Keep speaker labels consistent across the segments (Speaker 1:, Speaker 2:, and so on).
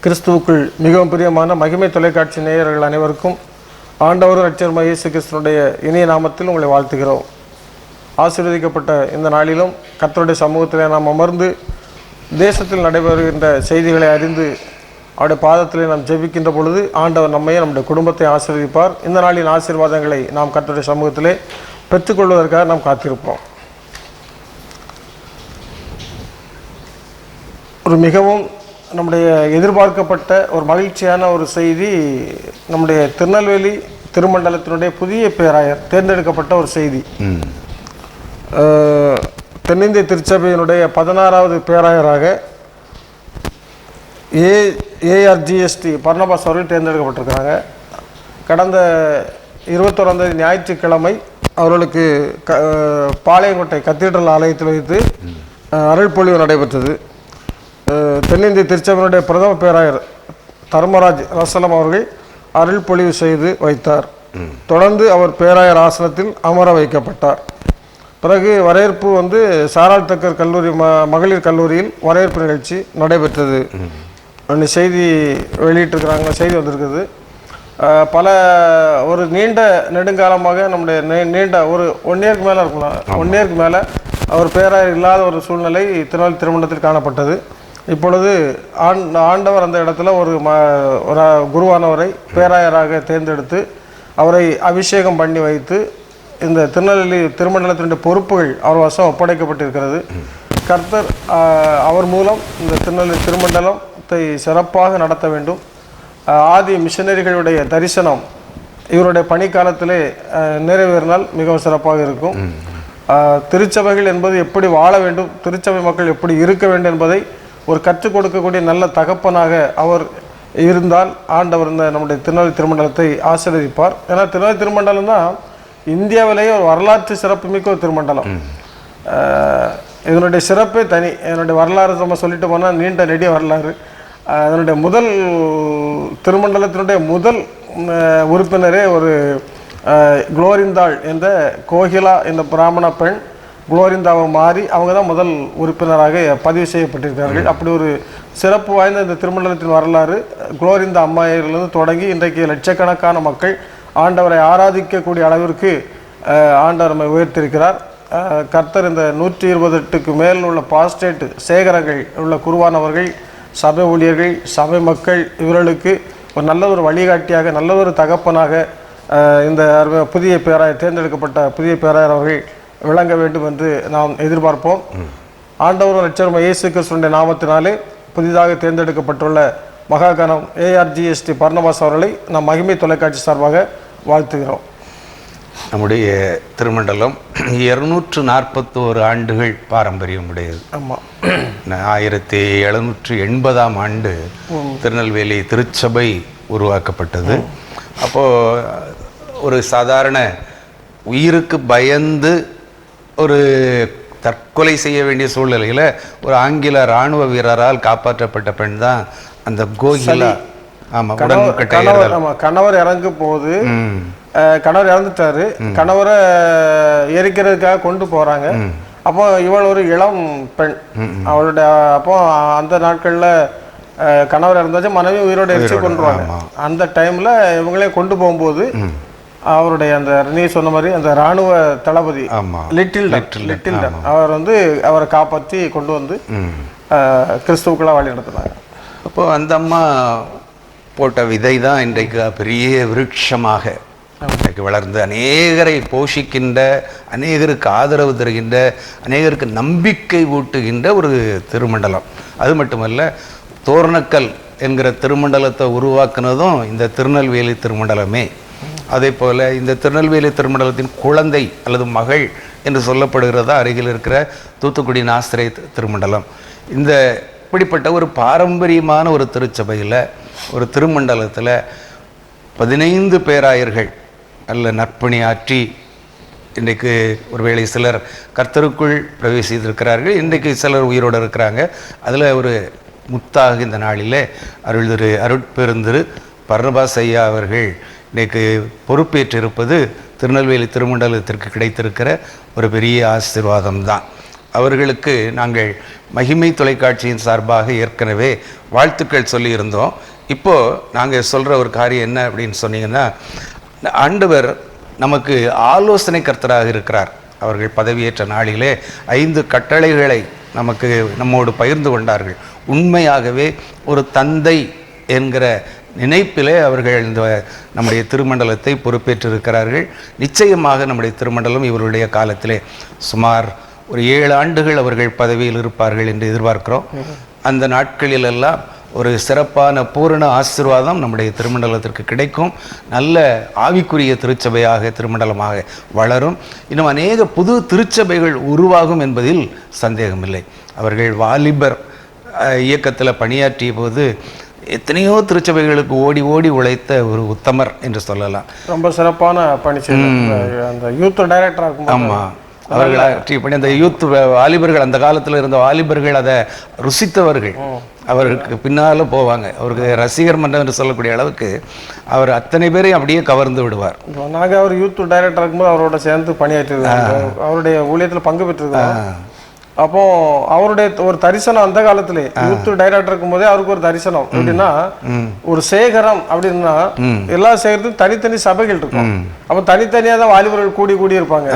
Speaker 1: கிறிஸ்துவுக்குள் மிகவும் பிரியமான மகிமை தொலைக்காட்சி நேயர்கள் அனைவருக்கும் ஆண்டவர் இரட்சகருமாகிய இயேசு கிறிஸ்துவினுடைய இனிய நாமத்தில் உங்களை வாழ்த்துகிறோம். ஆசீர்வதிக்கப்பட்ட இந்த நாளிலும் கர்த்தருடைய சமூகத்திலே நாம் அமர்ந்து தேசத்தில் நடைபெறுகின்ற செய்திகளை அறிந்து அவருடைய பாதத்திலே நாம் ஜெபிக்கின்ற பொழுது ஆண்டவர் நம்மையே நம்முடைய குடும்பத்தை ஆசீர்வதிப்பார். இந்த நாளின் ஆசீர்வாதங்களை நாம் கர்த்தருடைய சமூகத்திலே பெற்றுக்கொள்வதற்காக நாம் காத்திருப்போம். ஒரு மிகவும் நம்முடைய எதிர்பார்க்கப்பட்ட ஒரு மகிழ்ச்சியான ஒரு செய்தி, நம்முடைய திருநெல்வேலி திருமண்டலத்தினுடைய புதிய பேராயர் தேர்ந்தெடுக்கப்பட்ட ஒரு செய்தி. தென்னிந்திய திருச்சபையினுடைய 16வது பேராயராக ஏஆர்ஜிஎஸ்டி பர்னபாஸ் அவர்கள் தேர்ந்தெடுக்கப்பட்டிருக்கிறாங்க. கடந்த 21ஆம் தேதி ஞாயிற்றுக்கிழமை அவர்களுக்கு பாளையங்கோட்டை கத்தீட்ரல் ஆலயத்தில் வைத்து அருள்பொழிவு நடைபெற்றது. தென்னிந்திய திருச்சபையினுடைய பிரதம பேராயர் தர்மராஜ் ரசலம் அவர்கள் அருள் பொழிவு செய்து வைத்தார். தொடர்ந்து அவர் பேராயர் ஆசனத்தில் அமர வைக்கப்பட்டார். பிறகு வரவேற்பு சாராள் தக்கர் கல்லூரி மகளிர் கல்லூரியில் வரவேற்பு நிகழ்ச்சி நடைபெற்றது. செய்தி வெளியிட்டிருக்கிறாங்க, செய்தி வந்திருக்குது. பல ஒரு நீண்ட நெடுங்காலமாக நம்முடைய நீண்ட ஒரு 1 இயருக்கு மேலே இருக்கலாம், 1 இயருக்கு மேலே அவர் பேராயர் இல்லாத ஒரு சூழ்நிலை திருநெல்வேலி திருமண்டலத்தில் காணப்பட்டது. இப்பொழுது ஆண்டவர் அந்த இடத்துல ஒரு குருவானவரை பேராயராக தேர்ந்தெடுத்து அவரை அபிஷேகம் பண்ணி வைத்து இந்த திருநெல்வேலி திருமண்டலத்தினுடைய பொறுப்புகள் அவர் வசம் ஒப்படைக்கப்பட்டிருக்கிறது. கர்த்தர் அவர் மூலம் இந்த திருநெல்வேலி திருமண்டலத்தை சிறப்பாக நடத்த வேண்டும். ஆதி மிஷனரிகளுடைய தரிசனம் இவருடைய பணிக்காலத்திலே நிறைவேறினால் மிகவும் சிறப்பாக இருக்கும். திருச்சபைகள் என்பது எப்படி வாழ வேண்டும், திருச்சபை மக்கள் எப்படி இருக்க வேண்டும் என்பதை ஒரு கற்றுக் கொடுக்கக்கூடிய நல்ல தகப்பனாக அவர் இருந்தால் ஆண்டவர் இந்த நம்முடைய திருநெல்வேலி திருமண்டலத்தை ஆசீர்வதிப்பார். ஏன்னா திருநெல்வேலி திருமண்டலம் தான் இந்தியாவிலேயே ஒரு வரலாற்று சிறப்புமிக்க ஒரு திருமண்டலம். இதனுடைய சிறப்பே தனி. என்னுடைய வரலாறு நம்ம சொல்லிட்டு போனால் நீண்ட நெடிய வரலாறு. அதனுடைய முதல் திருமண்டலத்தினுடைய முதல் உறுப்பினரே ஒரு குளோரிந்தாள் என்ற கோகிலா என்ற பிராமண பெண் குளோரிந்தாவை மாறி அவங்க தான் முதல் உறுப்பினராக பதிவு செய்யப்பட்டிருக்கிறார்கள். அப்படி ஒரு சிறப்பு வாய்ந்த இந்த திருமண்டலத்தின் வரலாறு குளோரிந்தா அம்மாயிலிருந்து தொடங்கி இன்றைக்கு லட்சக்கணக்கான மக்கள் ஆண்டவரை ஆராதிக்கக்கூடிய அளவிற்கு ஆண்டவர் நம்மை உயர்த்தியிருக்கிறார். கர்த்தர் இந்த 128க்கு மேல் உள்ள பாஸ்டேட் சேகரங்கள் உள்ள குருவானவர்கள், சபை ஊழியர்கள், சபை மக்கள் இவர்களுக்கு ஒரு நல்ல ஒரு வழிகாட்டியாக நல்ல ஒரு தகப்பனாக இந்த புதிய பேராயர் தேர்ந்தெடுக்கப்பட்ட புதிய பேராயர் அவர்கள் விளங்க வேண்டும் என்று நாம் எதிர்பார்ப்போம். ஆண்டவர் இரட்சகருமாகிய இயேசு கிறிஸ்துவின் நாமத்தினாலே புதிதாக தேர்ந்தெடுக்கப்பட்டுள்ள மகாகணம் ஏஆர்ஜிஎஸ்டி பர்னபாஸ் அவர்களை நாம் மகிமை தொலைக்காட்சி சார்பாக வாழ்த்துகிறோம்.
Speaker 2: நம்முடைய திருமண்டலம் 241 ஆண்டுகள் பாரம்பரியம் உடையது.
Speaker 1: ஆமாம்,
Speaker 2: 1780ஆம் ஆண்டு திருநெல்வேலி திருச்சபை உருவாக்கப்பட்டது. அப்போது ஒரு சாதாரண உயிருக்கு பயந்து ஒரு தற்கொலை செய்ய வேண்டிய சூழ்நிலையில் ஒரு ஆங்கில இராணுவ வீரரால் காப்பாற்றப்பட்ட பெண் தான் அந்த கோகிலா. ஆமாம்,
Speaker 1: கணவர் இறங்கும் போது கணவர் இறந்துட்டாரு, கணவரை எரிக்கிறதுக்காக கொண்டு போறாங்க. அப்போ இவள் ஒரு இளம் பெண், அவளுடைய அப்போ அந்த நாட்கள்ல கணவர் இறந்தாச்சு, மனைவி உயிரோட எரிச்சு கொண்டுருவாங்க. அந்த டைம்ல இவங்களே கொண்டு போகும்போது அவருடைய அந்த நீ சொன்ன மாதிரி அந்த இராணுவ தளபதி லிட்டில் அவர் அவரை காப்பாற்றி கொண்டு வந்து கிறிஸ்துவுக்குள்ள வழி நடத்தினாங்க.
Speaker 2: அப்போ அந்த அம்மா போட்ட விதை தான் இன்றைக்கு பெரிய விருட்சமாக இன்றைக்கு வளர்ந்து அநேகரை போஷிக்கின்ற, அநேகருக்கு ஆதரவு தருகின்ற, அநேகருக்கு நம்பிக்கை ஊட்டுகின்ற ஒரு திருமண்டலம். அது மட்டுமல்ல, தோரணக்கல் என்கிற திருமண்டலத்தை உருவாக்குனதும் இந்த திருநெல்வேலி திருமண்டலமே. அதே போல் இந்த திருநெல்வேலி திருமண்டலத்தின் குழந்தை அல்லது மகள் என்று சொல்லப்படுகிறதா அருகில் இருக்கிற தூத்துக்குடி நாஸ்திரை திருமண்டலம். இந்த இப்படிப்பட்ட ஒரு பாரம்பரியமான ஒரு திருச்சபையில் ஒரு திருமண்டலத்தில் 15 பேராயர்கள் அல்ல நற்பணியாற்றி இன்றைக்கு ஒருவேளை சிலர் கர்த்தருக்குள் பிரவேசித்திருக்கிறார்கள், இன்றைக்கு சிலர் உயிரோடு இருக்கிறாங்க. அதில் ஒரு முத்தாக இந்த நாளில் அருட்பெருந்திரு பர்னபாஸ் ஐயா அவர்கள் இன்றைக்கு பொறுப்பேற்றிருப்பது திருநெல்வேலி திருமண்டலத்திற்கு கிடைத்திருக்கிற ஒரு பெரிய ஆசீர்வாதம் தான். அவர்களுக்கு நாங்கள் மகிமை தொலைக்காட்சியின் சார்பாக ஏற்கனவே வாழ்த்துக்கள் சொல்லியிருந்தோம். இப்போது நாங்கள் சொல்கிற ஒரு காரியம் என்ன அப்படின்னு சொன்னீங்கன்னா, ஆண்டவர் நமக்கு ஆலோசனை கர்த்தராக இருக்கிறார். அவர்கள் பதவியேற்ற நாளிலே 5 கட்டளைகளை நமக்கு நம்மோடு பகிர்ந்து கொண்டார்கள். உண்மையாகவே ஒரு தந்தை என்கிற நினைப்பிலே அவர்கள் இந்த நம்முடைய திருமண்டலத்தை பொறுப்பேற்றிருக்கிறார்கள். நிச்சயமாக நம்முடைய திருமண்டலம் இவருடைய காலத்திலே சுமார் ஒரு 7 ஆண்டுகள் அவர்கள் பதவியில் இருப்பார்கள் என்று எதிர்பார்க்கிறோம். அந்த நாட்களிலெல்லாம் ஒரு சிறப்பான பூரண ஆசீர்வாதம் நம்முடைய திருமண்டலத்திற்கு கிடைக்கும். நல்ல ஆவிக்குரிய திருச்சபையாக திருமண்டலமாக வளரும். இன்னும் அநேக புது திருச்சபைகள் உருவாகும் என்பதில் சந்தேகமில்லை. அவர்கள் வாலிபர் இயக்கத்தில் பணியாற்றிய போது எத்தனையோ திருச்சபைகளுக்கு ஓடி ஓடி உழைத்த ஒரு உத்தமர் என்று சொல்லலாம்.
Speaker 1: ரொம்ப சிறப்பான பணி செய்தார். அந்த யூத் டைரக்டராக இருக்கும்.
Speaker 2: ஆமாம், அவர்கள் ஆற்றி பண்ணி அந்த யூத் வாலிபர்கள், அந்த காலத்தில் இருந்த வாலிபர்கள் அதை ருசித்தவர்கள். அவருக்கு பின்னால் போவாங்க. அவருக்கு ரசிகர் மன்றம் என்று சொல்லக்கூடிய அளவுக்கு அவர் அத்தனை பேரையும் அப்படியே கவர்ந்து விடுவார்.
Speaker 1: நாங்கள் அவர் யூத் டைரக்டர் இருக்கும்போது அவரோட சேர்ந்து பணியாற்றிருக்காங்க. அவருடைய ஊழியத்தில் பங்கு பெற்றிருக்காங்க. அப்போ அவருடைய ஒரு தரிசனம் அந்த காலத்திலே யூத் டைரக்டர் இருக்கும் போதே அவருக்கு ஒரு தரிசனம் எப்படின்னா, ஒரு சேகரம் அப்படின்னா எல்லா சேகரத்துக்கும் தனித்தனி சபைகள் இருக்கும். அப்ப தனித்தனியா தான் வாலிபர்கள் கூடி கூடி இருப்பாங்க.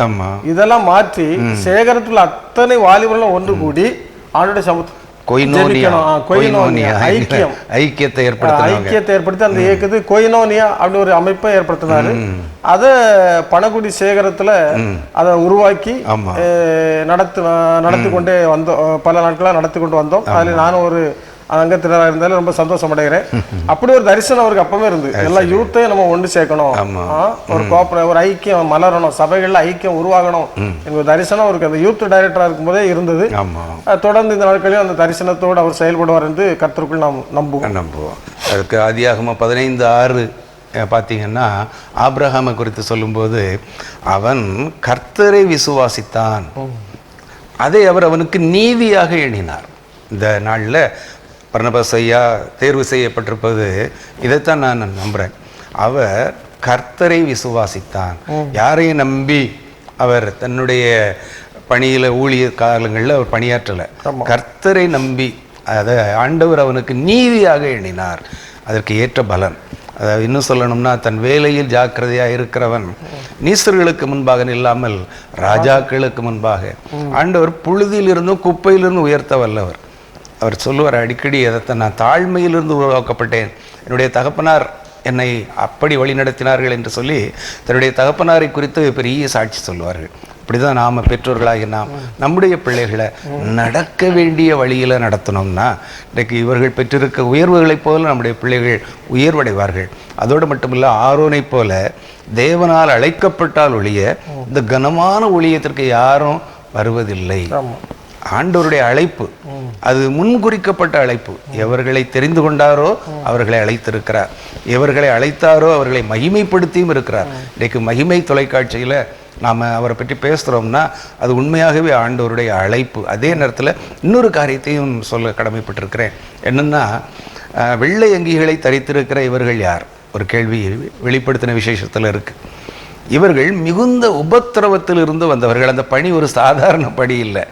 Speaker 1: இதெல்லாம் மாற்றி சேகரத்துல அத்தனை வாலிபர்களும் ஒன்று கூடி ஆண்டோட சமூக
Speaker 2: ஐக்கியத்தை
Speaker 1: ஏற்படுத்தி அந்த இயக்கத்து கொயினோனியா அப்படி ஒரு அமைப்பை ஏற்படுத்தினாரு. அதை பணகுடி சேகரத்துல அதை உருவாக்கி நடத்தி கொண்டே வந்தோம். பல நாட்களா நடத்தி கொண்டு வந்தோம். அதுல நானும் ஒரு அங்கத்தினராக இருந்தாலும் ரொம்ப சந்தோஷம் அடைகிறேன். அப்படி ஒரு தரிசனம் அவருக்கு அப்பவே இருந்து எல்லா யூத்தையும் நம்ம ஒன்று சேர்க்கணும், ஒரு ஐக்கியம் மலரணும், சபைகள்ல ஐக்கியம் உருவாகணும் என்ற தரிசனம் அவருக்கு அந்த யூத் டைரக்டரா இருக்கும்போதே இருந்தது. தொடர்ந்து இந்த நாட்களில் அந்த தரிசனத்தோடு அவர் செயல்படுவார் என்று கர்த்தருக்குள் நாம் நம்புவோம்.
Speaker 2: அதுக்கு ஆதியாகமம் 15:6 பார்த்தீங்கன்னா, ஆபிரகாமை குறித்து சொல்லும்போது அவன் கர்த்தரை விசுவாசித்தான், அதை அவர் அவனுக்கு நீதியாக எண்ணினார். இந்த நாளில் பர்னபாஸ் ஐயா தேர்வு செய்யப்பட்டிருப்பது இதைத்தான் நான் நம்புகிறேன். அவர் கர்த்தரை விசுவாசித்தான். யாரையும் நம்பி அவர் தன்னுடைய பணியில் ஊழிய காலங்களில் அவர் பணியாற்றலை. கர்த்தரை நம்பி அதை ஆண்டவர் அவனுக்கு நீதியாக எண்ணினார். அதற்கு ஏற்ற பலன். அதாவது இன்னும் சொல்லணும்னா, தன் வேலையில் ஜாக்கிரதையாக இருக்கிறவன் நீசர்களுக்கு முன்பாக இல்லாமல் ராஜாக்களுக்கு முன்பாக ஆண்டவர் புழுதியிலிருந்தும் குப்பையிலிருந்து உயர்த்த வல்லவர். அவர் சொல்லுவார் அடிக்கடி, அதைத்தான் நான் தாழ்மையிலிருந்து உருவாக்கப்பட்டேன், என்னுடைய தகப்பனார் என்னை அப்படி வழி நடத்தினார்கள் என்று சொல்லி தன்னுடைய தகப்பனாரை குறித்து பெரிய சாட்சி சொல்லுவார்கள். இப்படிதான் நாம் பெற்றோர்களாகி நாம் நம்முடைய பிள்ளைகளை நடக்க வேண்டிய வழியில் நடத்தணும்னா, இன்றைக்கு இவர்கள் பெற்றிருக்க உயர்வுகளைப் போல நம்முடைய பிள்ளைகள் உயர்வடைவார்கள். அதோடு மட்டுமில்லை, ஆரோனை போல தேவனால் அழைக்கப்பட்டால் ஒழிய இந்த கனமான ஊழியத்திற்கு யாரும் வருவதில்லை. ஆண்டவருடைய அழைப்பு அது முன்குறிக்கப்பட்ட அழைப்பு. எவர்களை தெரிந்து கொண்டாரோ அவர்களை அழைத்திருக்கிறார், எவர்களை அழைத்தாரோ அவர்களை மகிமைப்படுத்தியும் இருக்கிறார். இன்றைக்கு மகிமை தொலைக்காட்சியில் நாம் அவரை பற்றி பேசுகிறோம்னா அது உண்மையாகவே ஆண்டவருடைய அழைப்பு. அதே நேரத்தில் இன்னொரு காரியத்தையும் சொல்ல கடமைப்பட்டிருக்கிறேன். என்னென்னா, வெள்ளை அங்கிகளை தரித்திருக்கிற இவர்கள் யார்? ஒரு கேள்வி வெளிப்படுத்தின விசேஷத்தில் இருக்குது. இவர்கள் மிகுந்த உபத்திரவத்தில் இருந்து வந்தவர்கள். அந்த பணி ஒரு சாதாரண பணி இல்லை.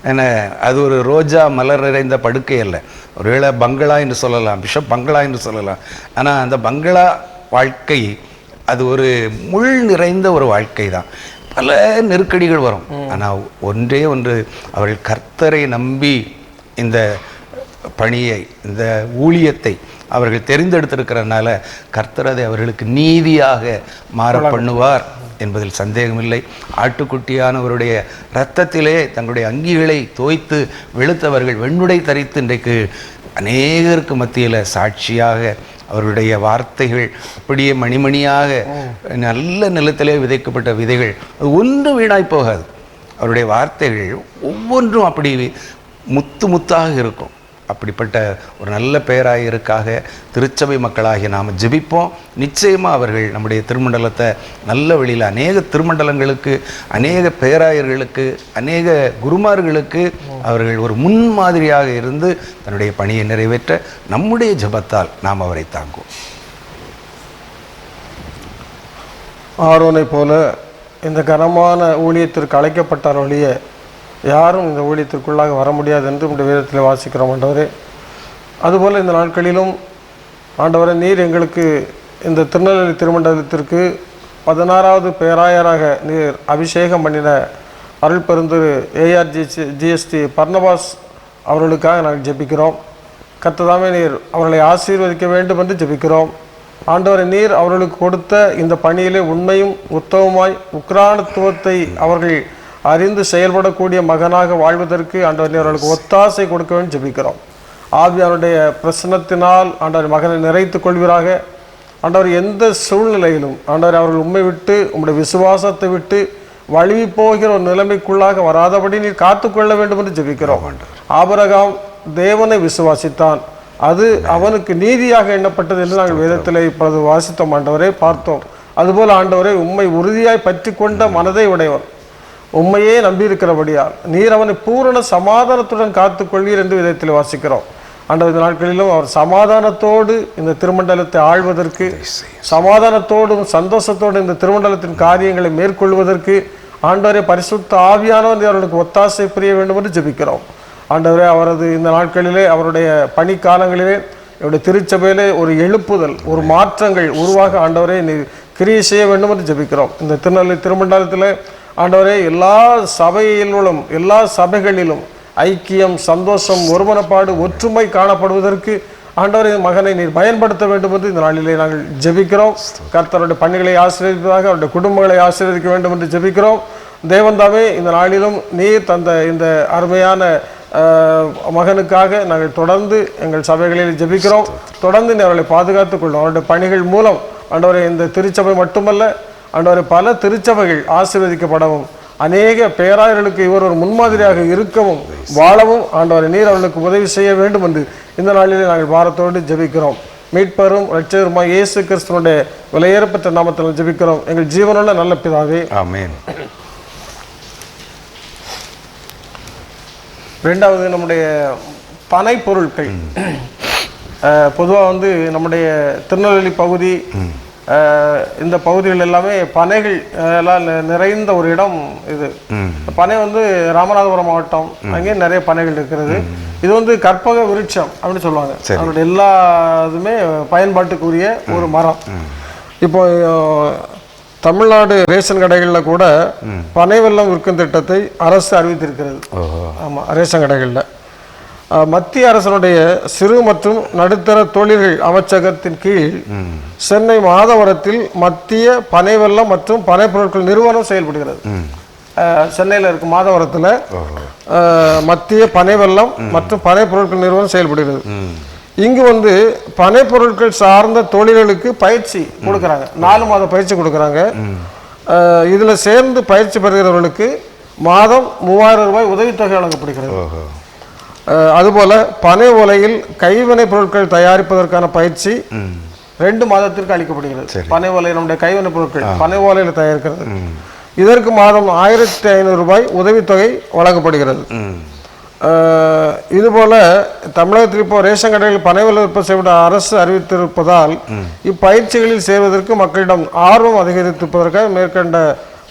Speaker 2: ஏன்னா அது ஒரு ரோஜா மலர் நிறைந்த படுக்கை அல்ல. ஒருவேளை பங்களா என்று சொல்லலாம், பிஷப் பங்களா என்று சொல்லலாம். ஆனால் அந்த பங்களா வாழ்க்கை அது ஒரு முள் நிறைந்த ஒரு வாழ்க்கை தான். பல நெருக்கடிகள் வரும். ஆனால் ஒன்றே ஒன்று, அவர்கள் கர்த்தரை நம்பி இந்த பணியை, இந்த ஊழியத்தை அவர்கள் தெரிந்தெடுத்திருக்கிறதுனால கர்த்தர் அதை அவர்களுக்கு நீதியாக மாற பண்ணுவார் என்பதில் சந்தேகமில்லை. ஆட்டுக்குட்டியானவருடைய இரத்தத்திலே தங்களுடைய அங்கிகளை தோய்த்து வெளுத்தவர்கள் வெண்ணுடை தரித்து இன்றைக்கு அநேகருக்கு மத்தியில் சாட்சியாக அவருடைய வார்த்தைகள் அப்படியே மணிமணியாக நல்ல நிலத்திலே விதைக்கப்பட்ட விதைகள், அது ஒன்றும் வீணாய் போகாது. அவருடைய வார்த்தைகள் ஒவ்வொன்றும் அப்படி முத்து முத்தாக இருக்கும். அப்படிப்பட்ட ஒரு நல்ல பேராயருக்காக திருச்சபை மக்களாகிய நாம் ஜெபிப்போம். நிச்சயமாக அவர்கள் நம்முடைய திருமண்டலத்தை நல்ல வழியில் அநேக திருமண்டலங்களுக்கு, அநேக பேராயர்களுக்கு, அநேக குருமார்களுக்கு அவர்கள் ஒரு முன்மாதிரியாக இருந்து தன்னுடைய பணியை நிறைவேற்ற நம்முடைய ஜெபத்தால் நாம் அவரை தாங்குவோம்.
Speaker 1: ஆரோனை போல இந்த கனமான ஊழியத்திற்கு அழைக்கப்பட்டார் ஒழிய யாரும் இந்த ஊழியத்திற்குள்ளாக வர முடியாது என்று உடைய வேதத்தில் வாசிக்கிறோம் ஆண்டவரே. அதுபோல் இந்த நாட்களிலும் ஆண்டவரே, நீர் எங்களுக்கு இந்த திருநெல்வேலி திருமண்டலத்திற்கு 16வது பேராயராக நீர் அபிஷேகம் பண்ணின அருள் பெருந்திரு ஏஆர்ஜிஎஸ்டி பர்னபாஸ் அவர்களுக்காக நாங்கள் ஜெபிக்கிறோம். கர்த்ததாமே நீர் அவர்களை ஆசீர்வதிக்க வேண்டும் என்று ஜெபிக்கிறோம். ஆண்டவரை, நீர் அவர்களுக்கு கொடுத்த இந்த பணியிலே உண்மையும் உத்தமமாய் உக்ரானத்துவத்தை அவர்கள் அறிந்து செயல்படக்கூடிய மகனாக வாழ்வதற்கு ஆண்டவர் நீர் அவர்களுக்கு ஒத்தாசை கொடுக்க வேண்டும் ஜெபிக்கிறோம். ஆவியாருடைய பிரசன்னத்தினால் ஆண்டவர் மகனை நிறைத்து கொள்வீராக. ஆண்டவர், எந்த சூழ்நிலையிலும் ஆண்டவர் அவர்கள் உண்மை விட்டு உம்முடைய விசுவாசத்தை விட்டு வழுவி போகிற ஒரு நிலைமைக்குள்ளாக வராதபடி நீர் காத்துக்கொள்ள வேண்டும் என்று ஜெபிக்கிறோம். ஆபிரகாம் தேவனை விசுவாசித்தான், அது அவனுக்கு நீதியாக எண்ணப்பட்டது என்று நாங்கள் வேதத்தில் இப்பொழுது வாசித்தோம் ஆண்டவரே, பார்த்தோம். அதுபோல் ஆண்டவரே, உம்மை உறுதியாய் பற்றி கொண்ட மனதை உடையவன், உண்மையே நம்பியிருக்கிறபடியால் நீர் அவனை பூரண சமாதானத்துடன் காத்துக்கொள்வீர் என்று விதத்தில் வாசிக்கிறோம். ஆண்டவர், இந்த நாட்களிலும் அவர் சமாதானத்தோடு இந்த திருமண்டலத்தை ஆழ்வதற்கு, சமாதானத்தோடும் சந்தோஷத்தோடு இந்த திருமண்டலத்தின் காரியங்களை மேற்கொள்வதற்கு ஆண்டவரே, பரிசுத்த ஆவியானவர் அவர்களுக்கு ஒத்தாசை புரிய வேண்டும் என்று ஜெபிக்கிறோம். ஆண்டவரே, அவரது இந்த நாட்களிலே அவருடைய பணிக்காலங்களிலே என்னுடைய திருச்சபையிலே ஒரு எழுப்புதல், ஒரு மாற்றங்கள் உருவாக ஆண்டவரே நீ கிரியை செய்ய வேண்டும் என்று ஜெபிக்கிறோம். இந்த திருநெல்வேலி திருமண்டலத்தில் ஆண்டவரே, எல்லா சபையிலும் எல்லா சபைகளிலும் ஐக்கியம், சந்தோஷம், ஒருமனப்பாடு, ஒற்றுமை காணப்படுவதற்கு ஆண்டவரே மகனை நீர் பயன்படுத்த வேண்டும் என்று இந்த நாளிலே நாங்கள் ஜெபிக்கிறோம். கர்த்தருடைய பணிகளை ஆசீர்வதிப்பதாக, அவருடைய குடும்பங்களை ஆசீர்வதிக்க வேண்டும் என்று ஜெபிக்கிறோம். தேவன்தாமே, இந்த நாளிலும் நீர் தந்த இந்த அருமையான மகனுக்காக நாங்கள் தொடர்ந்து எங்கள் சபைகளில் ஜெபிக்கிறோம். தொடர்ந்து அவர்களை பாதுகாத்துக் கொள்ளும். அவருடைய பணிகள் மூலம் ஆண்டவரை இந்த திருச்சபை மட்டுமல்ல ஆண்டவரை பல திருச்சபைகள் ஆசீர்வதிக்கப்படவும், அநேக பேராயர்களுக்கு இவர் ஒரு முன்மாதிரியாக இருக்கவும் வாழவும் ஆண்டவரை நீர் அவர்களுக்கு உதவி செய்ய வேண்டும் என்று இந்த நாளிலே நாங்கள் பாரத்தோடு ஜெபிக்கிறோம். மீட்பரும் இரட்சகருமாய் இயேசு கிறிஸ்துவினுடைய விலையேறப்பட்ட நாமத்தில் ஜெபிக்கிறோம் எங்கள் ஜீவனுள்ள நல்ல பிதாவே, ஆமென். ரெண்டாவது, நம்முடைய பனை பொருட்கள். பொதுவாக நம்முடைய திருநெல்வேலி பகுதி, இந்த பகுதிகள் எல்லாமே பனைகள் எல்லாம் நிறைந்த ஒரு இடம் இது. பனை ராமநாதபுரம் மாவட்டம், அங்கே நிறைய பனைகள் இருக்கிறது. இது கற்பக விருட்சம் அப்படின்னு சொல்லுவாங்க. அதனுடைய எல்லா இதுமே பயன்பாட்டுக்குரிய ஒரு மரம். இப்போ தமிழ்நாடு ரேஷன் கடைகளில் கூட பனை வெல்லம் விற்கும் திட்டத்தை அரசு அறிவித்திருக்கிறது. ஆமாம், ரேஷன் கடைகளில் மத்திய அரசனுடைய சிறு மற்றும் நடுத்தர தொழில்கள் அமைச்சகத்தின் கீழ் சென்னை மாதவரத்தில் மத்திய பனை வெல்லம் மற்றும் பனை பொருட்கள் நிறுவனம் செயல்படுகிறது. சென்னையில் இருக்கும் மாதவரத்தில் மத்திய பனை வெல்லம் மற்றும் பனை பொருட்கள் நிறுவனம் செயல்படுகிறது. இங்கு பனை பொருட்கள் சார்ந்த தொழில்களுக்கு பயிற்சி கொடுக்குறாங்க. 4 மாத பயிற்சி கொடுக்குறாங்க. இதில் சேர்ந்து பயிற்சி பெறுகிறவர்களுக்கு மாதம் 3000 ரூபாய் உதவித்தொகை வழங்கப்படுகிறது. அதுபோல பனை ஓலையில் கைவினை பொருட்கள் தயாரிப்பதற்கான பயிற்சி 2 மாதத்திற்கு அளிக்கப்படுகிறது. பனை ஓலை நம்முடைய கைவினை பொருட்கள் பனை ஓலையில் தயாரிக்கிறது. இதற்கு மாதம் 1500 ரூபாய் உதவித்தொகை வழங்கப்படுகிறது. இதுபோல தமிழகத்தில் இப்போ ரேஷன் கடைகளில் பனை வெல்லம் விற்பனை செய்யப்பட்ட அரசு அறிவித்திருப்பதால் இப்பயிற்சிகளில் சேர்வதற்கு மக்களிடம் ஆர்வம் அதிகரித்திருப்பதற்காக மேற்கண்ட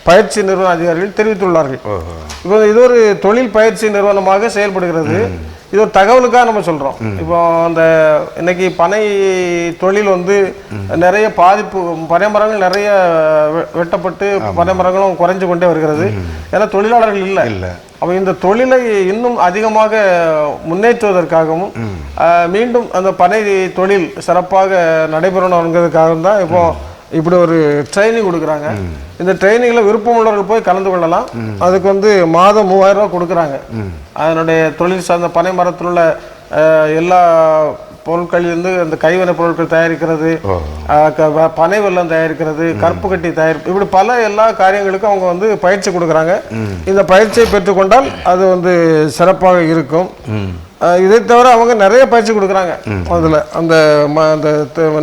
Speaker 1: பயிற்சி நிறுவன அதிகாரிகள் தெரிவித்துள்ளார்கள். இப்போ இது ஒரு தொழில் பயிற்சி நிறுவனமாக செயல்படுகிறது. இது ஒரு தகவலுக்காக நம்ம சொல்றோம். இப்போ அந்த இன்னைக்கு பனை தொழில் நிறைய பாதிப்பு, பனை மரங்கள் நிறைய வெட்டப்பட்டு பனை மரங்களும் குறைஞ்சு கொண்டே வருகிறது. ஏன்னா தொழிலாளர்கள் இல்லை. அப்போ இந்த தொழிலை இன்னும் அதிகமாக முன்னேற்றுவதற்காகவும் மீண்டும் அந்த பனை தொழில் சிறப்பாக நடைபெறணுங்கிறதுக்காக தான் இப்போ இப்படி ஒரு ட்ரைனிங் கொடுக்குறாங்க. இந்த ட்ரைனிங்கில் விருப்பம் உள்ளவர்கள் போய் கலந்து கொள்ளலாம். அதுக்கு மாதம் 3000 ரூபா கொடுக்குறாங்க. அதனுடைய தொழில் சார்ந்த பனை மரத்தில் உள்ள எல்லா பொருட்களிலிருந்து அந்த கைவினை பொருட்கள் தயாரிக்கிறது, பனை வெல்லம் தயாரிக்கிறது, கருப்பு கட்டி தயாரிப்பு, இப்படி பல எல்லா காரியங்களுக்கும் அவங்க பயிற்சி கொடுக்குறாங்க. இந்த பயிற்சியை பெற்றுக்கொண்டால் அது சிறப்பாக இருக்கும். இதை தவிர அவங்க நிறைய பயிற்சி கொடுக்குறாங்க. அதில் அந்த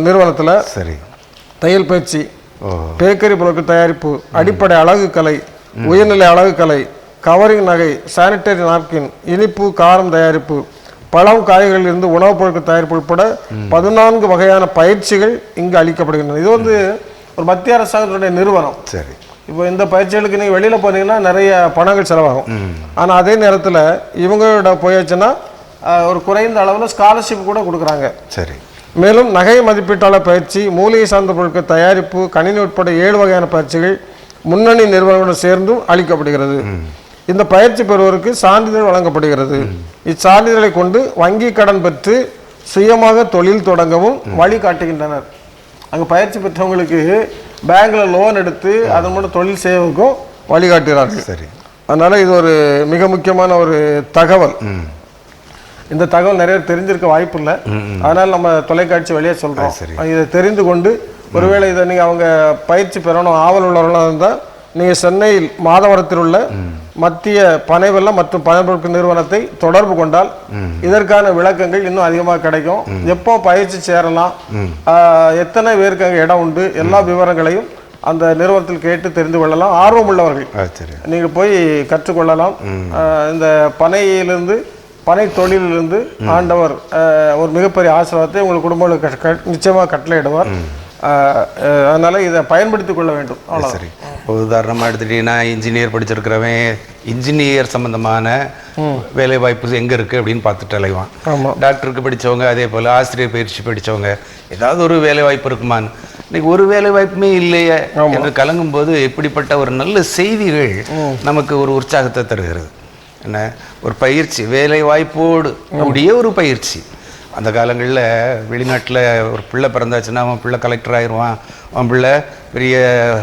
Speaker 1: நிறுவனத்தில் சரி தையல் பயிற்சி, பேக்கரி பொருட்கள் தயாரிப்பு, அடிப்படை அழகு கலை, உயர்நிலை அழகு கலை, கவரிங் நகை, சானிட்டரி நாப்கின், இனிப்பு காரம் தயாரிப்பு, பழம் காய்களில் இருந்து உணவுப் பொருட்கள் தயாரிப்பு உட்பட 14 வகையான பயிற்சிகள் இங்கு அளிக்கப்படுகின்றன. இது ஒரு மத்திய அரசாங்கத்தினுடைய நிறுவனம். சரி, இப்போ இந்த பயிற்சிகளுக்கு நீங்கள் வெளியில் போனீங்கன்னா நிறைய பணங்கள் செலவாகும். ஆனால் அதே நேரத்தில் இவங்களோட போயாச்சுன்னா ஒரு குறைந்த அளவில் ஸ்காலர்ஷிப் கூட கொடுக்குறாங்க.
Speaker 2: சரி.
Speaker 1: மேலும் நகை மதிப்பீட்டாளர் பயிற்சி, மூலிகை சார்ந்த பொருட்கள் தயாரிப்பு, கணினி உட்பட 7 வகையான பயிற்சிகள் முன்னணி நிறுவனங்களுடன் சேர்ந்தும் அளிக்கப்படுகிறது. இந்த பயிற்சி பெறுவோருக்கு சான்றிதழ் வழங்கப்படுகிறது. இச்சான்றிதழை கொண்டு வங்கி கடன் பெற்று சுயமாக தொழில் தொடங்கவும் வழிகாட்டுகின்றனர். அங்கே பயிற்சி பெற்றவங்களுக்கு பேங்க்ல லோன் எடுத்து அதன் மூலம் தொழில் செய்வதற்கும் வழிகாட்டுகிறார்கள்.
Speaker 2: சரி.
Speaker 1: அதனால இது ஒரு மிக முக்கியமான ஒரு தகவல். இந்த தகவல் நிறைய தெரிஞ்சிருக்க வாய்ப்பு இல்லை. அதனால நம்ம தொலைக்காட்சி வழியாக சொல்றோம். இதை தெரிந்து கொண்டு ஒருவேளை இதை நீங்க அவங்க பயிற்சி பெறணும் ஆவல் உள்ளவர்களாக இருந்தால் நீங்கள் சென்னையில் மாதவரத்தில் உள்ள மத்திய பனை வெல்லம் மற்றும் பனைப்பொருட்கள் நிறுவனத்தை தொடர்பு கொண்டால் இதற்கான விளக்கங்கள் இன்னும் அதிகமாக கிடைக்கும். எப்போ பயிற்சி சேரலாம், எத்தனை பேருக்கு அங்கே இடம் உண்டு, எல்லா விவரங்களையும் அந்த நிறுவனத்தில் கேட்டு தெரிந்து கொள்ளலாம். ஆர்வம் உள்ளவர்கள் நீங்கள் போய் கற்றுக்கொள்ளலாம். இந்த பனையிலிருந்து பனை தொழிலிருந்து ஆண்டவர் ஒரு மிகப்பெரிய ஆசீர்வாதத்தை உங்கள் குடும்பங்களுக்கு நிச்சயமாக கட்டளையிடுவார். அதனால இதை பயன்படுத்திக் கொள்ள வேண்டும்.
Speaker 2: சரி. இப்போ உதாரணமாக எடுத்துட்டீங்கன்னா இன்ஜினியர் படிச்சிருக்கிறவன் இன்ஜினியர் சம்பந்தமான வேலை வாய்ப்பு எங்கே இருக்குது அப்படின்னு பார்த்துட்டு அலைவான். டாக்டருக்கு படித்தவங்க அதே போல் ஆசிரியர் பயிற்சி படித்தவங்க ஏதாவது ஒரு வேலை வாய்ப்பு இருக்குமான்னு இன்னைக்கு ஒரு வேலை வாய்ப்புமே இல்லையே என்று கலங்கும் போது இப்படிப்பட்ட ஒரு நல்ல செய்திகள் நமக்கு ஒரு உற்சாகத்தை தருகிறது. என்ன ஒரு பயிற்சி, வேலை வாய்ப்போடு அப்படியே ஒரு பயிற்சி. அந்த காலங்களில் வெளிநாட்டில் ஒரு பிள்ளை பிறந்தாச்சுன்னா அவன் பிள்ளை கலெக்டர் ஆயிடுவான், அவன் பிள்ளை பெரிய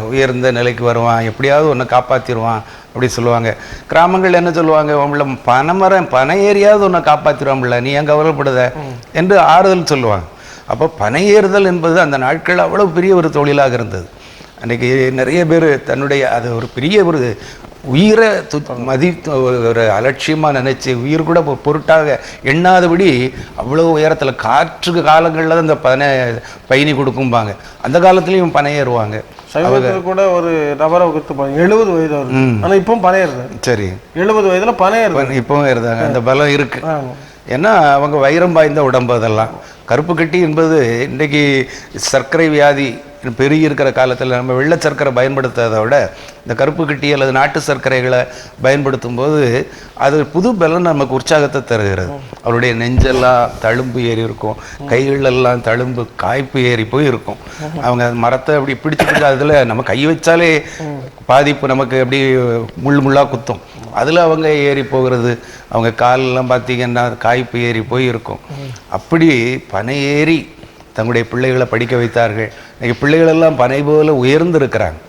Speaker 2: உயர்ந்த நிலைக்கு வருவான், எப்படியாவது ஒன்று காப்பாற்றிடுவான் அப்படி சொல்லுவாங்க. கிராமங்கள் என்ன சொல்லுவாங்க, அவன் பிள்ளை பனை ஏறியாவது ஒன்றை காப்பாற்றிடுவான் பிள்ளை, நீ ஏன் கவலைப்படுத என்று ஆறுதல் சொல்லுவாங்க. அப்போ பனை ஏறுதல் என்பது அந்த நாட்கள் அவ்வளோ பெரிய ஒரு தொழிலாக இருந்தது. அன்றைக்கி நிறைய பேர் தன்னுடைய அது ஒரு பெரிய ஒரு உயிரை ஒரு அலட்சியமாக நினைச்சு உயிர் கூட பொருட்டாக எண்ணாதபடி அவ்வளோ உயரத்தில் காற்று காலங்களில் தான் இந்த பயணி கொடுக்கும்பாங்க. அந்த காலத்துலேயும் பனை ஏறுவாங்க.
Speaker 1: கூட ஒரு நபரை 70 வயது ஆனால் இப்பவும் பனை ஏறுது. சரி, 70 வயதுல பனை ஏறுது,
Speaker 2: இப்பவும் ஏறுதாங்க. அந்த பலம் இருக்கு. ஏன்னா அவங்க வைரம் பாய்ந்த உடம்பு. அதெல்லாம் கருப்பு கட்டி என்பது இன்றைக்கி சர்க்கரை வியாதி பெருகி இருக்கிற காலத்தில் நம்ம வெள்ளை சர்க்கரை பயன்படுத்துறதை விட இந்த கருப்பு கட்டி அல்லது நாட்டு சர்க்கரைகளை பயன்படுத்தும் போது அது புது பலன் நமக்கு உற்சாகத்தை தருகிறது. அவருடைய நெஞ்செல்லாம் தழும்பு ஏறி இருக்கும், கைகளெல்லாம் தழும்பு காய்ப்பு ஏறி போய் இருக்கும். அவங்க மரத்தை அப்படி பிடிச்சு அதில் நம்ம கை வச்சாலே பாதிப்பு நமக்கு அப்படி முள்ளாக குத்தும். அதில் அவங்க ஏறி போகிறது, அவங்க காலெல்லாம் பார்த்திங்கன்னா காய்ப்பு ஏறி போய் இருக்கும். அப்படி பனை ஏறி தங்களுடைய பிள்ளைகளை படிக்க வைத்தார்கள். இன்றைக்கி பிள்ளைகளெல்லாம் பனை போல உயர்ந்து இருக்கிறாங்க.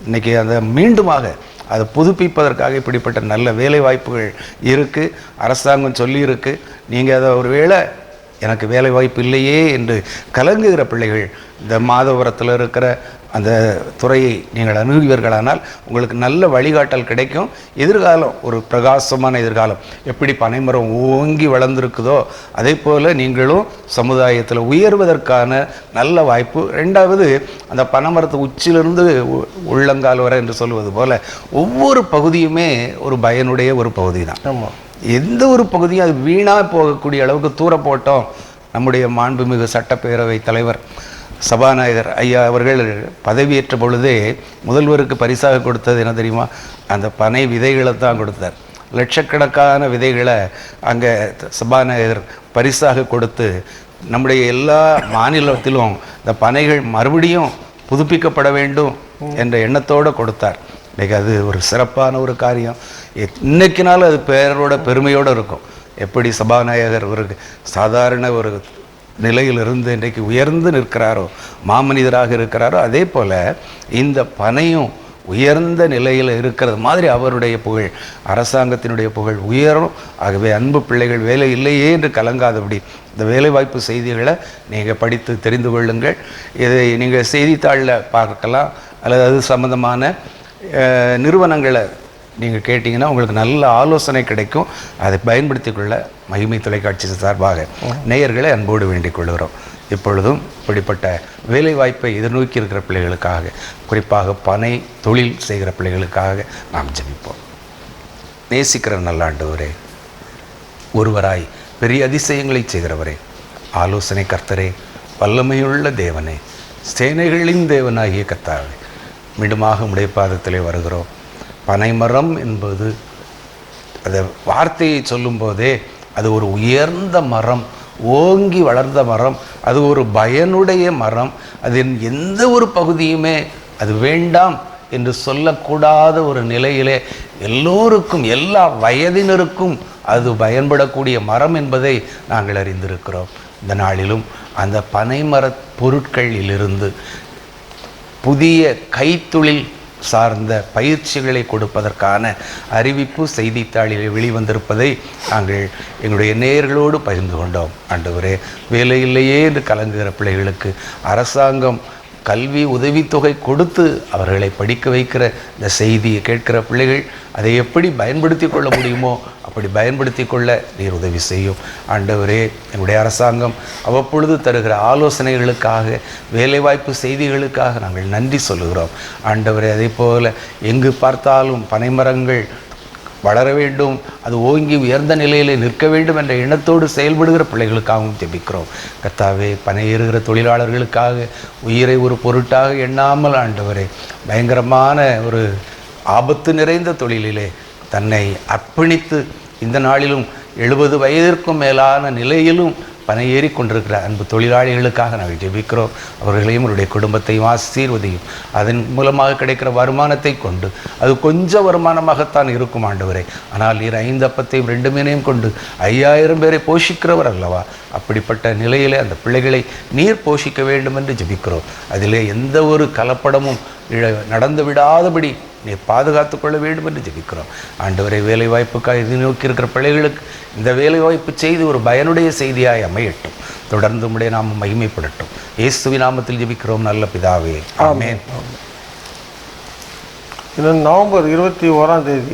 Speaker 2: இன்றைக்கி அதை மீண்டுமாக அதை புதுப்பிப்பதற்காக இப்படிப்பட்ட நல்ல வேலை வாய்ப்புகள் இருக்குது. அரசாங்கம் சொல்லியிருக்கு. நீங்கள் அதை ஒரு வேளை எனக்கு வேலை வாய்ப்பு இல்லையே என்று கலங்குகிற பிள்ளைகள் இந்த மாதவரத்தில் இருக்கிற அந்த துறையை நீங்கள் அணுகுவீர்களானால் உங்களுக்கு நல்ல வழிகாட்டல் கிடைக்கும். எதிர்காலம் ஒரு பிரகாசமான எதிர்காலம். எப்படி பனைமரம் ஓங்கி வளர்ந்துருக்குதோ அதே போல் நீங்களும் சமுதாயத்தில் உயர்வதற்கான நல்ல வாய்ப்பு. ரெண்டாவது, அந்த பனைமரத்து உச்சிலிருந்து உள்ளங்கால் வரை என்று சொல்வது போல் ஒவ்வொரு பகுதியுமே ஒரு பயனுடைய ஒரு பகுதி தான். எந்த ஒரு பகுதியும் அது வீணாக போகக்கூடிய அளவுக்கு தூர போட்டோம். நம்முடைய மாண்புமிகு சட்டப்பேரவை தலைவர் சபாநாயகர் ஐயா அவர்கள் பதவியேற்ற பொழுதே முதல்வருக்கு பரிசாக கொடுத்தது என்ன தெரியுமா? அந்த பனை விதைகளை தான் கொடுத்தார். லட்சக்கணக்கான விதைகளை அங்கே சபாநாயகர் பரிசாக கொடுத்து நம்முடைய எல்லா மாநிலத்திலும் இந்த பனைகள் மறுபடியும் புதுப்பிக்கப்பட வேண்டும் என்ற எண்ணத்தோடு கொடுத்தார். இன்றைக்கி அது ஒரு சிறப்பான ஒரு காரியம். இன்னைக்குனாலும் அது பேரோட பெருமையோடு இருக்கும். எப்படி சபாநாயகர் ஒரு சாதாரண ஒரு நிலையிலிருந்து இன்றைக்கு உயர்ந்து நிற்கிறாரோ, மாமனிதராக இருக்கிறாரோ, அதே போல் இந்த பனையும் உயர்ந்த நிலையில் இருக்கிறது மாதிரி அவருடைய புகழ், அரசாங்கத்தினுடைய புகழ் உயரும். ஆகவே அன்பு பிள்ளைகள் வேலை இல்லையே என்று கலங்காதபடி இந்த வேலைவாய்ப்பு செய்திகளை நீங்கள் படித்து தெரிந்து கொள்ளுங்கள். இதை நீங்கள் செய்தித்தாளில் பார்க்கலாம் அல்லது அது சம்பந்தமான நிறுவனங்களை நீங்கள் கேட்டிங்கன்னா உங்களுக்கு நல்ல ஆலோசனை கிடைக்கும். அதை பயன்படுத்தி கொள்ள மகிமை தொலைக்காட்சி சார்பாக நேயர்களை அன்போடு வேண்டிக் கொள்கிறோம். இப்பொழுதும் இப்படிப்பட்ட வேலைவாய்ப்பை எதிர்நோக்கி இருக்கிற பிள்ளைகளுக்காக, குறிப்பாக பனை தொழில் செய்கிற பிள்ளைகளுக்காக நாம் ஜெபிப்போம். நேசிக்கிற நல்ல ஆண்டவரே, ஒருவராய் பெரிய அதிசயங்களை செய்கிறவரே, ஆலோசனை கர்த்தரே, வல்லமையுள்ள தேவனே, சேனைகளின் தேவனாகிய கர்த்தாவே, மீண்டுமாக உம்முடைய பாதத்திலே வருகிறோம். பனைமரம் என்பது அந்த வார்த்தையை சொல்லும்போதே அது ஒரு உயர்ந்த மரம், ஓங்கி வளர்ந்த மரம், அது ஒரு பயனுடைய மரம். அதன் எந்த ஒரு பகுதியுமே அது வேண்டாம் என்று சொல்லக்கூடாத ஒரு நிலையிலே எல்லோருக்கும், எல்லா வயதினருக்கும் அது பயன்படக்கூடிய மரம் என்பதை நாங்கள் அறிந்திருக்கிறோம். இந்த நாளிலும் அந்த பனைமர பொருட்களிலிருந்து புதிய கைத்தொழில் சார்ந்த பயிற்சிகளை கொடுப்பதற்கான அறிவிப்பு செய்தித்தாளில் வெளிவந்திருப்பதை நாங்கள் எங்களுடைய நேயர்களோடு பகிர்ந்து கொண்டோம். ஆண்டவரே, வேலை இல்லையே என்று கலங்குகிற பிள்ளைகளுக்கு அரசாங்கம் கல்வி உதவித்தொகை கொடுத்து அவர்களை படிக்க வைக்கிற இந்த செய்தியை கேட்கிற பிள்ளைகள் அதை எப்படி பயன்படுத்தி கொள்ள முடியுமோ அப்படி பயன்படுத்தி கொள்ள நீர் உதவி செய்யும். ஆண்டவரே, எங்களுடைய அரசாங்கம் அவ்வப்பொழுது தருகிற ஆலோசனைகளுக்காக, வேலைவாய்ப்பு செய்திகளுக்காக நாங்கள் நன்றி சொல்லுகிறோம். ஆண்டவரே, அதே போல் எங்கு பார்த்தாலும் பனைமரங்கள் வளர வேண்டும், அது ஓங்கி உயர்ந்த நிலையில் நிற்க வேண்டும் என்ற எண்ணத்தோடு செயல்படுகிற பிள்ளைகளுக்காகவும் ஜெபிக்கிறோம். கர்த்தாவே, பனை ஏறுகிற தொழிலாளர்களுக்காக உயிரை ஒரு பொருட்டாக எண்ணாமல் ஆண்டவரே, பயங்கரமான ஒரு ஆபத்து நிறைந்த தொழிலிலே தன்னை அர்ப்பணித்து இந்த நாளிலும் 70 வயதிற்கும் மேலான நிலையிலும் பனை ஏறி கொண்டிருக்கிற அன்பு தொழிலாளிகளுக்காக நாங்கள் ஜெபிக்கிறோம். அவர்களையும் அவருடைய குடும்பத்தையும் ஆசீர்வதியும். அதன் மூலமாக கிடைக்கிற வருமானத்தை கொண்டு, அது கொஞ்சம் வருமானமாகத்தான் இருக்கும் ஆண்டவரே, ஆனால் நீர் 5 அப்பத்தையும் 2 மீனையும் கொண்டு 5000 பேரை போஷிக்கிறவர் அல்லவா? அப்படிப்பட்ட நிலையிலே அந்த பிள்ளைகளை நீர் போஷிக்க வேண்டும் என்று ஜெபிக்கிறோம். அதிலே எந்த ஒரு கலப்படமும் நடந்து விடாதபடி நீர் பாதுகாத்து கொள்ள வேண்டும் என்று ஜெபிக்கிறோம். ஆண்டவரை, வேலைவாய்ப்புக்காக இது நோக்கி இருக்கிற பிள்ளைகளுக்கு இந்த வேலைவாய்ப்பு செய்தி ஒரு பயனுடைய செய்தியாய் அமையட்டும். தொடர்ந்து உம்முடைய நாமம் மகிமைப்படட்டும். இயேசுவின் நாமத்தில் ஜெபிக்கிறோம் நல்ல பிதாவே, ஆமென்.
Speaker 1: இன்னும் நவம்பர் 21ஆம் தேதி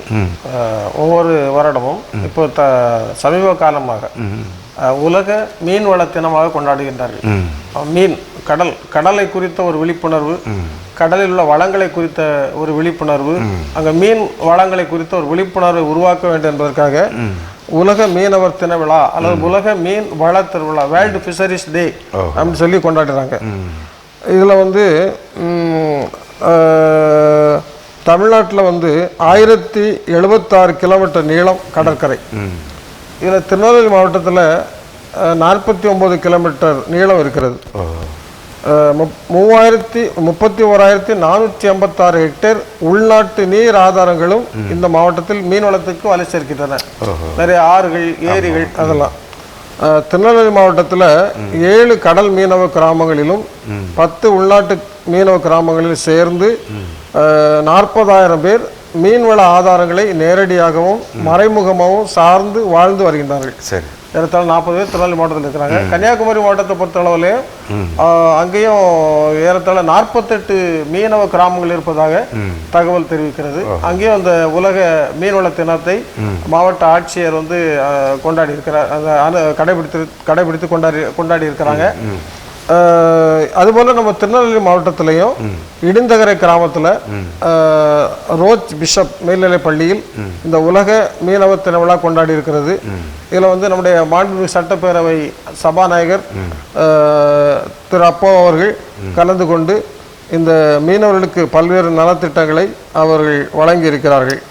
Speaker 1: ஒவ்வொரு வருடமும் இப்போ சமீப காலமாக உலக மீன்வள தினமாக கொண்டாடுகின்றார்கள். மீன், கடலை குறித்த ஒரு விழிப்புணர்வு, கடலில் உள்ள வளங்களை குறித்த ஒரு விழிப்புணர்வு, அங்கே மீன் வளங்களை குறித்த ஒரு விழிப்புணர்வை உருவாக்க வேண்டும் என்பதற்காக உலக மீனவர் தின விழா அல்லது உலக மீன் வள திருவிழா, வேர்ல்டு ஃபிஷரிஸ் டே அப்படின்னு சொல்லி கொண்டாடுறாங்க. இதில் வந்து தமிழ்நாட்டில் வந்து 1076 கிலோமீட்டர் நீளம் கடற்கரை. இதில் திருநெல்வேலி மாவட்டத்தில் 49 கிலோமீட்டர் நீளம் இருக்கிறது. 31,456 ஹெக்டேர் உள்நாட்டு நீர் ஆதாரங்களும் இந்த மாவட்டத்தில் மீன்வளத்துக்கு வலை சேர்க்கின்றன. நிறைய ஆறுகள், ஏரிகள் அதெல்லாம். திருநெல்வேலி மாவட்டத்தில் 7 கடல் மீனவ கிராமங்களிலும் 10 உள்நாட்டு மீனவ கிராமங்களில் சேர்ந்து 40,000 பேர் மீன்வள ஆதாரங்களை நேரடியாகவும் மறைமுகமாகவும் சார்ந்து வாழ்ந்து வருகின்றார்கள். சரி, ஏறத்தாழ 40 பேர் திருநெல்வேலி மாவட்டத்தில் இருக்கிறாங்க. கன்னியாகுமரி மாவட்டத்தை பொறுத்தளவுலேயும் அங்கேயும் ஏறத்தாழ 48 மீனவ கிராமங்கள் இருப்பதாக தகவல் தெரிவிக்கிறது. அங்கேயும் அந்த உலக மீன்வள தினத்தை மாவட்ட ஆட்சியர் வந்து கொண்டாடி இருக்கிறார், அந்த கடைபிடித்து கொண்டாடி இருக்கிறாங்க. அதுபோல நம்ம திருநெல்வேலி மாவட்டத்திலையும் இடிந்தகரை கிராமத்தில் ரோச் பிஷப் மேல்நிலைப் பள்ளியில் இந்த உலக மீனவ தின விழா கொண்டாடி இருக்கிறது. இதில் வந்து நம்முடைய மாண்புமிகு சட்டப்பேரவை சபாநாயகர் திரு அப்போ அவர்கள் கலந்து கொண்டு இந்த மீனவர்களுக்கு பல்வேறு நலத்திட்டங்களை அவர்கள் வழங்கி இருக்கிறார்கள்.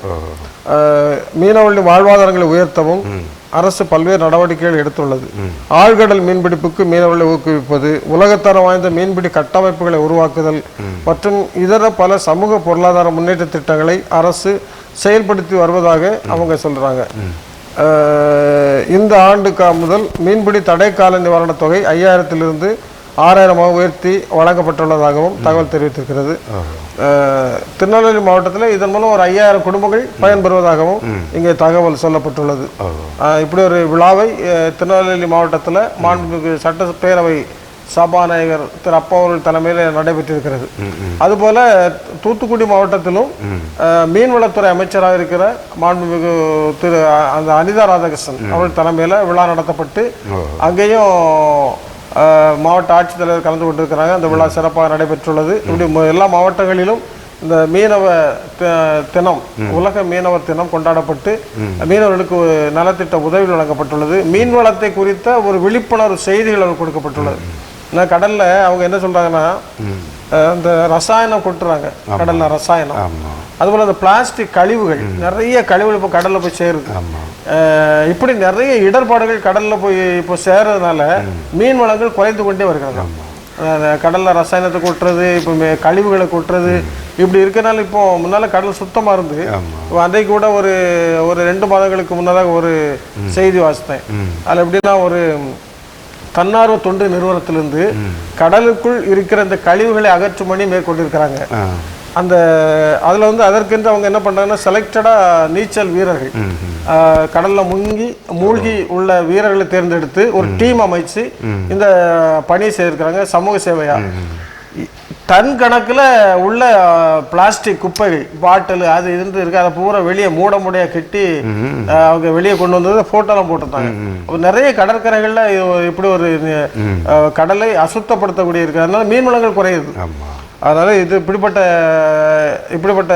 Speaker 1: மீனவர்களின் வாழ்வாதாரங்களை உயர்த்தவும் அரசு பல்வேறு நடவடிக்கைகள் எடுத்துள்ளது. ஆழ்கடல் மீன்பிடிப்புக்கு மீனவர்களை ஊக்குவிப்பது, உலகத்தரம் வாய்ந்த மீன்பிடி கட்டமைப்புகளை உருவாக்குதல் மற்றும் இதர பல சமூக பொருளாதார முன்னேற்ற திட்டங்களை அரசு செயல்படுத்தி வருவதாக அவங்க சொல்றாங்க. இந்த ஆண்டு முதல் மீன்பிடி தடைக்கால நிவாரண தொகை 5000 6,000 உயர்த்தி வழங்கப்பட்டுள்ளதாகவும் தகவல் தெரிவித்திருக்கிறது. திருநெல்வேலி மாவட்டத்தில் இதன் மூலம் ஒரு 5000 குடும்பங்கள் பயன்பெறுவதாகவும் இங்கே தகவல் சொல்லப்பட்டுள்ளது. இப்படி ஒரு விழாவை திருநெல்வேலி மாவட்டத்தில் மாண்புமிகு சட்டப்பேரவை சபாநாயகர் திரு அப்பா அவர்கள் தலைமையில் நடைபெற்றிருக்கிறது. அதுபோல தூத்துக்குடி மாவட்டத்திலும் மீன்வளத்துறை அமைச்சராக இருக்கிற மாண்புமிகு திரு அனிதா ராதாகிருஷ்ணன் அவர்கள் தலைமையில் விழா நடத்தப்பட்டு அங்கேயும் மாவட்ட ஆட்சித்தலைவர் கலந்து கொண்டிருக்கிறாங்க. அந்த விழா சிறப்பாக நடைபெற்றுள்ளது. இப்படி எல்லா மாவட்டங்களிலும் இந்த மீனவ தினம், உலக மீனவர் தினம் கொண்டாடப்பட்டு மீனவர்களுக்கு நலத்திட்ட உதவி வழங்கப்பட்டுள்ளது. மீன்வளத்தை குறித்த ஒரு விழிப்புணர்வு செய்திகள் கொடுக்கப்பட்டுள்ளது. ஏன்னா கடல்ல அவங்க என்ன சொல்றாங்கன்னா அந்த ரசாயனம் கொட்டுறாங்க கடல்ல ரசாயனம். அதுபோல அந்த பிளாஸ்டிக் கழிவுகள் நிறைய கழிவுகள் இப்போ கடல்ல போய் சேருது. இப்படி நிறைய இடர்பாடுகள் கடல்ல போய் இப்போ சேர்றதுனால மீன் வளங்கள் குறைந்து கொண்டே வருகிறாங்க. கடல்ல ரசாயனத்தை கொட்டுறது, இப்போ கழிவுகளை கொட்டுறது, இப்படி இருக்கனால இப்போ முன்னால கடல் சுத்தமா இருந்து அன்றைக்கு கூட ஒரு 2 மாதங்களுக்கு முன்னதாக ஒரு செய்தி வாசித்தேன். அதில் எப்படின்னா ஒரு தன்னார்வ தொண்டு நிறுவனத்திலிருந்து கடலுக்குள் இருக்கிற இந்த கழிவுகளை அகற்றும் பணி மேற்கொண்டிருக்கிறாங்க. அந்த அதில் வந்து அதற்கென்று அவங்க என்ன பண்ணுறாங்கன்னா செலக்டடாக நீச்சல் வீரர்கள் கடலில் மூழ்கி உள்ள வீரர்களை தேர்ந்தெடுத்து ஒரு டீம் அமைச்சு இந்த பணி செய்திருக்கிறாங்க. சமூக சேவையா டன் கணக்கில் உள்ள பிளாஸ்டிக் குப்பைகள் பாட்டில் அது இருந்து இருக்கு, அதை பூரா வெளியே மூடைய கட்டி அவங்க வெளியே கொண்டு வந்தது ஃபோட்டோலாம் போட்டிருந்தாங்க. நிறைய கடற்கரைகளில் இப்படி ஒரு கடலை அசுத்தப்படுத்தக்கூடிய இருக்கு. அதனால மீன் வளங்கள் குறையுது. அதனால இது இப்படிப்பட்ட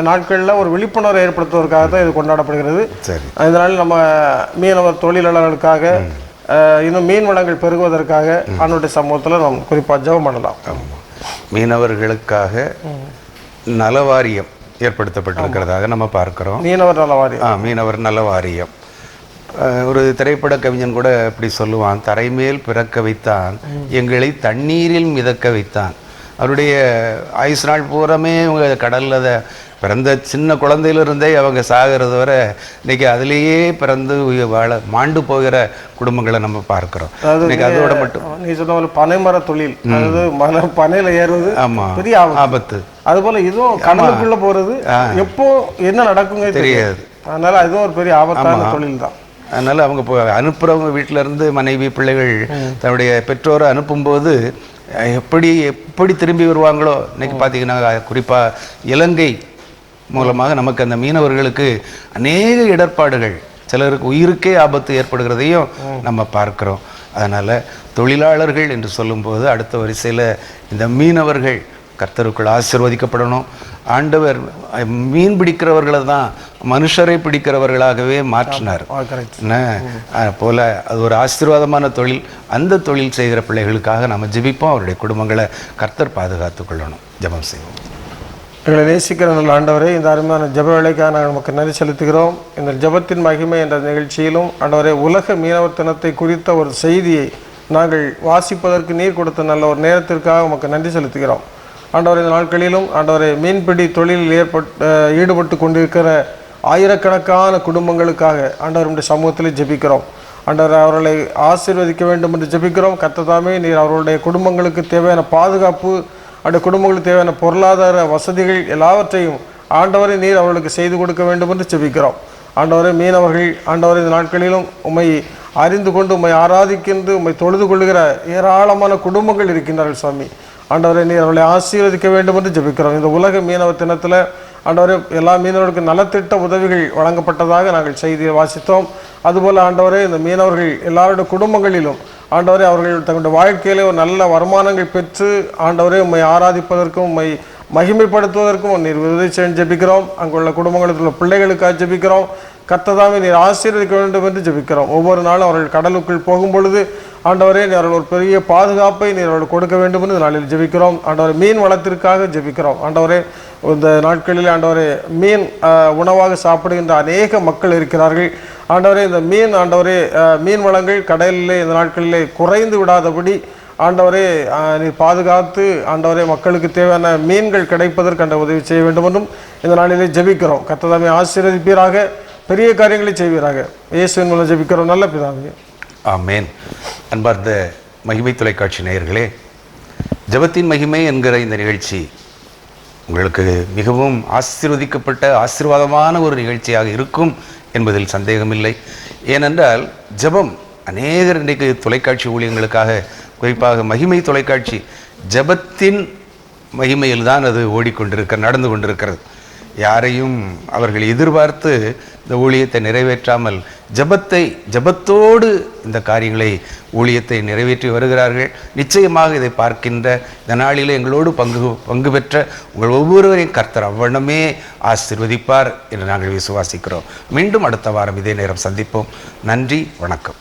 Speaker 1: நாட்களில் ஒரு விழிப்புணர்வை ஏற்படுத்துவதற்காக தான் இது கொண்டாடப்படுகிறது. இதனால் நம்ம மீனவர் தொழிலாளர்களுக்காக இன்னும் மீன் வளங்கள் பெருகுவதற்காக ஆண்டுடைய சமூகத்தில் நாம் குறிப்பாக ஜெபம் பண்ணலாம்.
Speaker 2: மீனவர்களுக்காக நலவாரியம் ஏற்படுத்தப்பட்டிருக்கிறதாக நம்ம பார்க்கிறோம். மீனவர் நலவாரியம். ஒரு திரைப்பட கவிஞன் கூட இப்படி சொல்லுவான், தரைமேல் பிறக்க வைத்தான், எங்களை தண்ணீரில் மிதக்க வைத்தான். அவருடைய ஆயுசு நாள் பூராமே இவங்க கடலில் பிறந்த சின்ன குழந்தையிலிருந்தே அவங்க சாகிறது வரை இன்னைக்கு அதுலேயே பிறந்து மாண்டு போகிற குடும்பங்களை நம்ம பார்க்கிறோம். இன்னைக்கு அதோட மட்டும்
Speaker 1: நீ சொன்ன பனைமர தொழில், அதாவது பனையில ஏறுவது பெரிய ஆபத்து. அது போல இதுவும் கடலுக்குள்ள போறது எப்போ என்ன நடக்குங்க தெரியாது. அதனால அதுவும் ஒரு பெரிய ஆபத்தான தொழில் தான்.
Speaker 2: அதனால அவங்க அனுப்புறவங்க வீட்டில இருந்து மனைவி பிள்ளைகள் தன்னுடைய பெற்றோரை அனுப்பும்போது எப்படி திரும்பி வருவாங்களோ. இன்னைக்கு பார்த்தீங்கன்னா குறிப்பாக இலங்கை மூலமாக நமக்கு அந்த மீனவர்களுக்கு அநேக இடர்பாடுகள், சிலருக்கு உயிருக்கே ஆபத்து ஏற்படுகிறதையும் நம்ம பார்க்கிறோம். அதனால் தொழிலாளர்கள் என்று சொல்லும்போது அடுத்த வரிசையில் இந்த மீனவர்கள் கர்த்தருக்குள் ஆசீர்வதிக்கப்படணும். ஆண்டவர் மீன் பிடிக்கிறவர்களை தான் மனுஷரை பிடிக்கிறவர்களாகவே மாற்றினார். போல அது ஒரு ஆசீர்வாதமான தொழில். அந்த தொழில் செய்கிற பிள்ளைகளுக்காக நம்ம ஜெபிப்போம். அவருடைய குடும்பங்களை கர்த்தர் பாதுகாத்து கொள்ளணும். ஜெபம் செய்வோம்.
Speaker 1: எங்களை நேசிக்கிற நல்ல ஆண்டவரே, இந்த அருமையான ஜெப வேலைக்காக நாங்கள் நமக்கு நன்றி செலுத்துகிறோம். இந்த ஜெபத்தின் மகிமை என்ற நிகழ்ச்சியிலும் ஆண்டவரே உலக மீனவர் தினத்தை குறித்த ஒரு செய்தியை நாங்கள் வாசிப்பதற்கு நீர் கொடுத்த நல்ல ஒரு நேரத்திற்காக நமக்கு நன்றி செலுத்துகிறோம். ஆண்டவர் இந்த நாட்களிலும் ஆண்டவரை மீன்பிடி தொழிலில் ஈடுபட்டு கொண்டிருக்கிற ஆயிரக்கணக்கான குடும்பங்களுக்காக ஆண்டவருடைய சமூகத்தில் ஜெபிக்கிறோம். ஆண்டவர் அவர்களை ஆசீர்வதிக்க வேண்டும் என்று ஜெபிக்கிறோம். கர்த்ததாமே நீர் அவர்களுடைய குடும்பங்களுக்கு தேவையான பாதுகாப்பு, அவருடைய குடும்பங்களுக்கு தேவையான பொருளாதார வசதிகள் எல்லாவற்றையும் ஆண்டவரை நீர் அவர்களுக்கு செய்து கொடுக்க வேண்டும் என்று ஜெபிக்கிறோம். ஆண்டவரை மீனவர்கள் ஆண்டவரை இந்த நாட்களிலும் உம்மை அறிந்து கொண்டு உம்மை ஆராதிக்கின்ற உம்மை தொழுது கொள்ளுகிற ஏராளமான குடும்பங்கள் இருக்கின்றார்கள் சுவாமி. ஆண்டவரை நீர் அவர்களை ஆசீர்வதிக்க வேண்டும் என்று ஜெபிக்கிறோம். இந்த உலக மீனவர் தினத்தில் ஆண்டவரே எல்லா மீனவர்களுக்கும் நலத்திட்ட உதவிகள் வழங்கப்பட்டதாக நாங்கள் செய்தியை வாசித்தோம். அதுபோல் ஆண்டவரே இந்த மீனவர்கள் எல்லாருடைய குடும்பங்களிலும் ஆண்டவரே அவர்கள் தங்களுடைய வாழ்க்கையிலே ஒரு நல்ல வருமானங்கள் பெற்று ஆண்டவரே உம்மை ஆராதிப்பதற்கும் உம்மை மகிமைப்படுத்துவதற்கும் நீர் உதவி செய்ய ஜெபிக்கிறோம். அங்குள்ள குடும்பங்களில் உள்ள பிள்ளைகளுக்காக ஜெபிக்கிறோம். கர்த்ததாவே நீர் ஆசீர்வதிக்க வேண்டும் என்று ஜெபிக்கிறோம். ஒவ்வொரு நாளும் அவர்கள் கடலுக்குள் போகும் பொழுது ஆண்டவரே நீர் அவர்கள் ஒரு பெரிய பாதுகாப்பை நீர் அவர்கள் கொடுக்க வேண்டும் என்று நாளில் ஜெபிக்கிறோம். ஆண்டவரே மீன் வளத்திற்காக ஜெபிக்கிறோம். ஆண்டவரே இந்த நாட்களில் ஆண்டவரே மீன் உணவாக சாப்பிடுகின்ற அநேக மக்கள் இருக்கிறார்கள். ஆண்டவரே இந்த ஆண்டவரே மீன் வளங்கள் கடலிலே இந்த நாட்களிலே குறைந்து விடாதபடி ஆண்டவரே நீர் பாதுகாத்து ஆண்டவரே மக்களுக்கு தேவையான மீன்கள் கிடைப்பதற்கு அந்த உதவி செய்ய வேண்டும் என்றும் இந்த நாளிலே ஜெபிக்கிறோம். கர்த்ததாமே ஆசீர்வதிப்பீராக, பெரிய காரியங்களை செய்வீராக. இயேசுவின் மூலம் ஜெபிக்கிறோம் நல்ல பிதாவே,
Speaker 2: ஆமென். அன்பார்ந்த மகிமை தொலைக்காட்சி நேயர்களே, ஜெபத்தின் மகிமை என்கிற இந்த நிகழ்ச்சி உங்களுக்கு மிகவும் ஆசீர்வதிக்கப்பட்ட ஆசீர்வாதமான ஒரு நிகழ்ச்சியாக இருக்கும் என்பதில் சந்தேகமில்லை. ஏனென்றால் ஜெபம் அநேகர் இன்றைக்கு தொலைக்காட்சி ஊழியங்களுக்காக, குறிப்பாக மகிமை தொலைக்காட்சி ஜெபத்தின் மகிமையில் தான் அது நடந்து கொண்டிருக்கிறது. யாரையும் அவர்கள் எதிர்பார்த்து இந்த ஊழியத்தை நிறைவேற்றாமல் ஜெபத்தோடு இந்த காரியங்களை ஊழியத்தை நிறைவேற்றி வருகிறார்கள். நிச்சயமாக இதை பார்க்கின்ற இந்த நாளில் எங்களோடு பங்கு பெற்ற உங்கள் ஒவ்வொருவரையும் கர்த்தர் அவ்வண்ணமே ஆசீர்வதிப்பார் என்று நாங்கள் விசுவாசிக்கிறோம். மீண்டும் அடுத்த வாரம் இதே நேரம் சந்திப்போம். நன்றி, வணக்கம்.